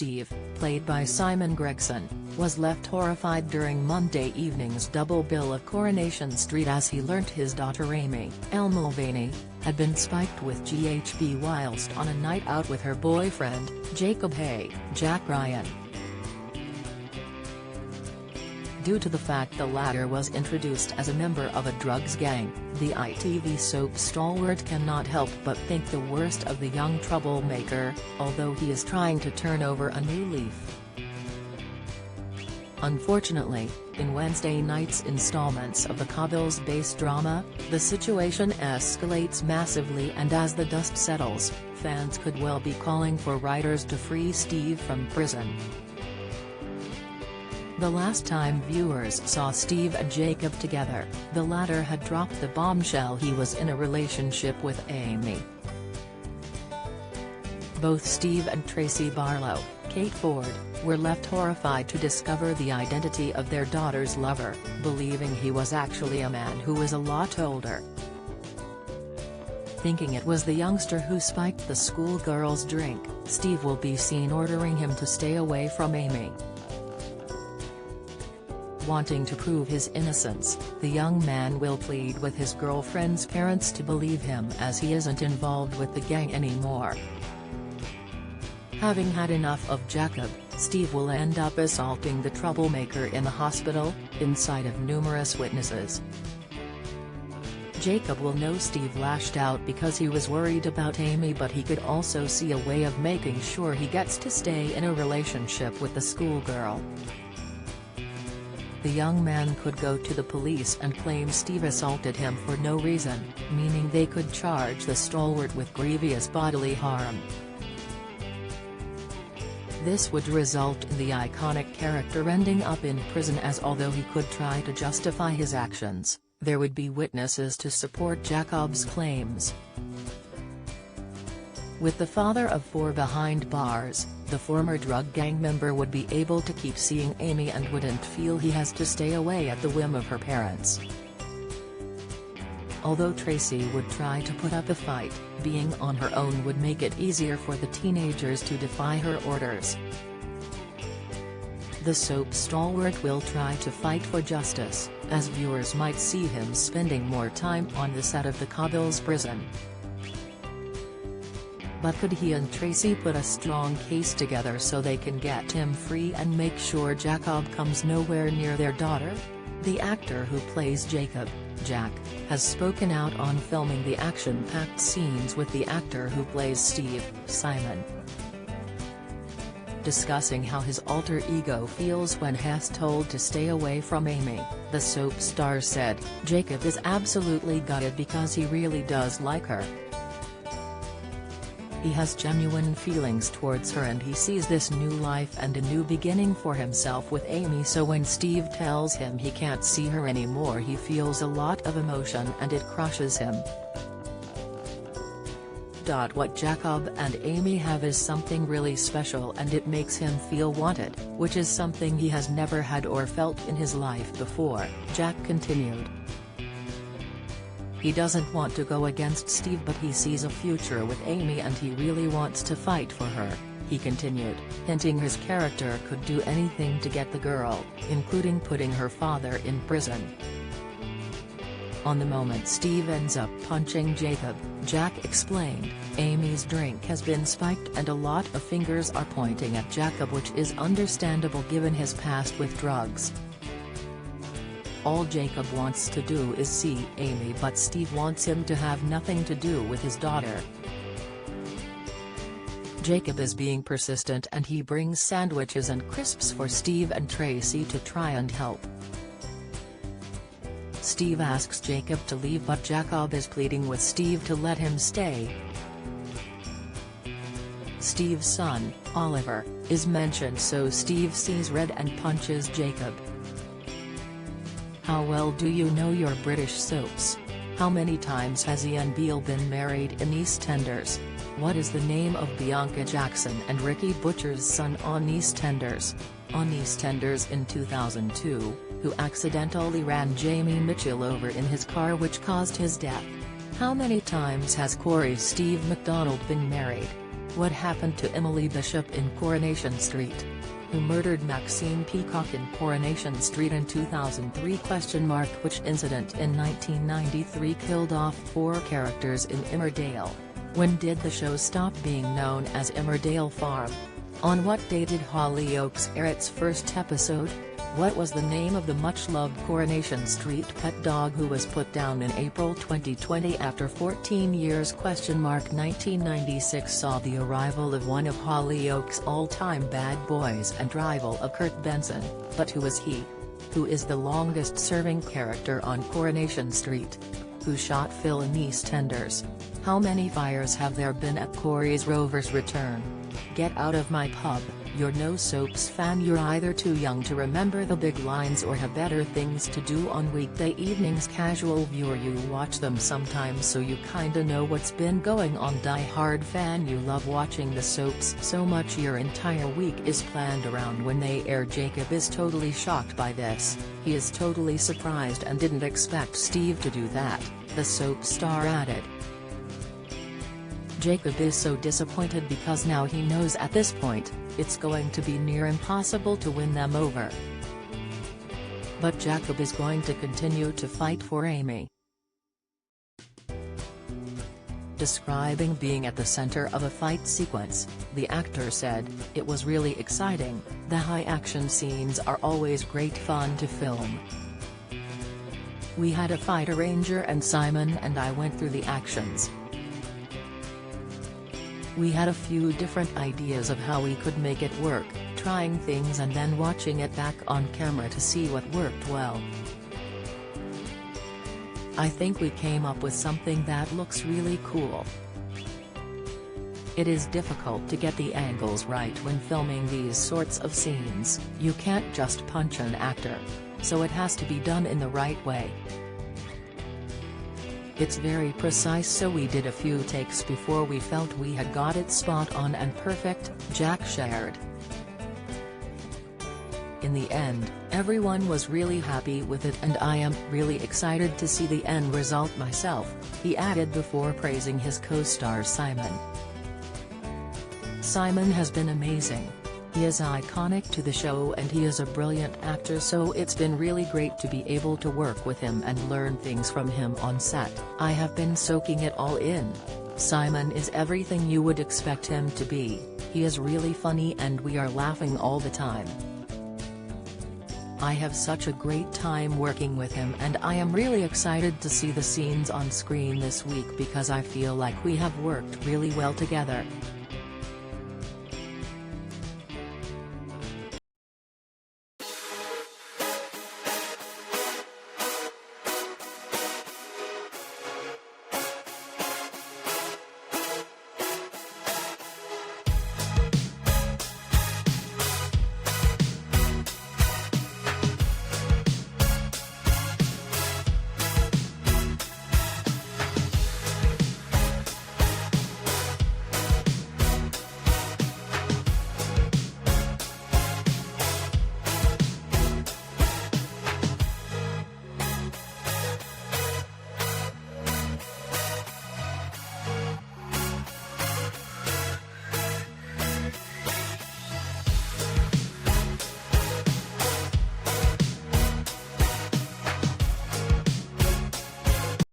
Steve, played by Simon Gregson, was left horrified during Monday evening's double bill of Coronation Street as he learnt his daughter Amy El Mulvaney had been spiked with GHB whilst on a night out with her boyfriend, Jacob Jack Ryan. Due to the fact the latter was introduced as a member of a drugs gang, the ITV soap stalwart cannot help but think the worst of the young troublemaker, although he is trying to turn over a new leaf. Unfortunately, in Wednesday night's installments of the Cobbles-based drama, the situation escalates massively, and as the dust settles, fans could well be calling for writers to free Steve from prison. The last time viewers saw Steve and Jacob together, the latter had dropped the bombshell he was in a relationship with Amy. Both Steve and Tracy Barlow, Kate Ford, were left horrified to discover the identity of their daughter's lover, believing he was actually a man who was a lot older. Thinking it was the youngster who spiked the schoolgirl's drink, Steve will be seen ordering him to stay away from Amy. Wanting to prove his innocence, the young man will plead with his girlfriend's parents to believe him as he isn't involved with the gang anymore. Having had enough of Jacob, Steve will end up assaulting the troublemaker in the hospital, in sight of numerous witnesses. Jacob will know Steve lashed out because he was worried about Amy, but he could also see a way of making sure he gets to stay in a relationship with the schoolgirl. The young man could go to the police and claim Steve assaulted him for no reason, meaning they could charge the stalwart with grievous bodily harm. This would result in the iconic character ending up in prison, as although he could try to justify his actions, there would be witnesses to support Jacob's claims. With the father of 4 behind bars, the former drug gang member would be able to keep seeing Amy and wouldn't feel he has to stay away at the whim of her parents. Although Tracy would try to put up a fight, being on her own would make it easier for the teenagers to defy her orders. The soap stalwart will try to fight for justice, as viewers might see him spending more time on the set of the Cobbles prison. But could he and Tracy put a strong case together so they can get him free and make sure Jacob comes nowhere near their daughter? The actor who plays Jacob, Jack, has spoken out on filming the action-packed scenes with the actor who plays Steve, Simon. Discussing how his alter ego feels when he's told to stay away from Amy, the soap star said, "Jacob is absolutely gutted because he really does like her. He has genuine feelings towards her and he sees this new life and a new beginning for himself with Amy, so when Steve tells him he can't see her anymore he feels a lot of emotion and it crushes him. What Jacob and Amy have is something really special and it makes him feel wanted, which is something he has never had or felt in his life before," Jack continued. He doesn't want to go against Steve, but he sees a future with Amy and he really wants to fight for her, he continued, hinting his character could do anything to get the girl, including putting her father in prison. On the moment Steve ends up punching Jacob, Jack explained, "Amy's drink has been spiked and a lot of fingers are pointing at Jacob, which is understandable given his past with drugs. All Jacob wants to do is see Amy, but Steve wants him to have nothing to do with his daughter. Jacob is being persistent and he brings sandwiches and crisps for Steve and Tracy to try and help. Steve asks Jacob to leave, but Jacob is pleading with Steve to let him stay. Steve's son, Oliver, is mentioned, so Steve sees red and punches Jacob. How well do you know your British soaps? How many times has Ian Beale been married in EastEnders? What is the name of Bianca Jackson and Ricky Butcher's son on EastEnders? On EastEnders in 2002, who accidentally ran Jamie Mitchell over in his car which caused his death? How many times has Corey Steve McDonald been married? What happened to Emily Bishop in Coronation Street? Who murdered Maxine Peacock in Coronation Street in 2003? Which incident in 1993 killed off 4 characters in Emmerdale? When did the show stop being known as Emmerdale Farm? On what day did Hollyoaks air its first episode? What was the name of the much-loved Coronation Street pet dog who was put down in April 2020 after 14 years? 1996 saw the arrival of one of Hollyoaks' all-time bad boys and rival of Kurt Benson, but who is he? Who is the longest-serving character on Coronation Street? Who shot Phil in EastEnders? How many fires have there been at Corey's Rover's return? Get out of my pub, you're no soaps fan. You're either too young to remember the big lines or have better things to do on weekday evenings. Casual viewer, you watch them sometimes so you kinda know what's been going on. Die-hard fan, you love watching the soaps so much your entire week is planned around when they air. Jacob is totally shocked by this. He is totally surprised and didn't expect Steve to do that, the soap star added. Jacob is so disappointed because now he knows at this point, it's going to be near impossible to win them over. But Jacob is going to continue to fight for Amy. Describing being at the center of a fight sequence, the actor said, "It was really exciting, the high-action scenes are always great fun to film. We had a fight arranger and Simon and I went through the actions. We had a few different ideas of how we could make it work, trying things and then watching it back on camera to see what worked well. I think we came up with something that looks really cool. It is difficult to get the angles right when filming these sorts of scenes. You can't just punch an actor. So it has to be done in the right way. It's very precise, so we did a few takes before we felt we had got it spot on and perfect," Jack shared. "In the end, everyone was really happy with it and I am really excited to see the end result myself," he added before praising his co-star Simon. "Simon has been amazing. He is iconic to the show and he is a brilliant actor, so it's been really great to be able to work with him and learn things from him on set. I have been soaking it all in. Simon is everything you would expect him to be. He is really funny and we are laughing all the time. I have such a great time working with him and I am really excited to see the scenes on screen this week because I feel like we have worked really well together."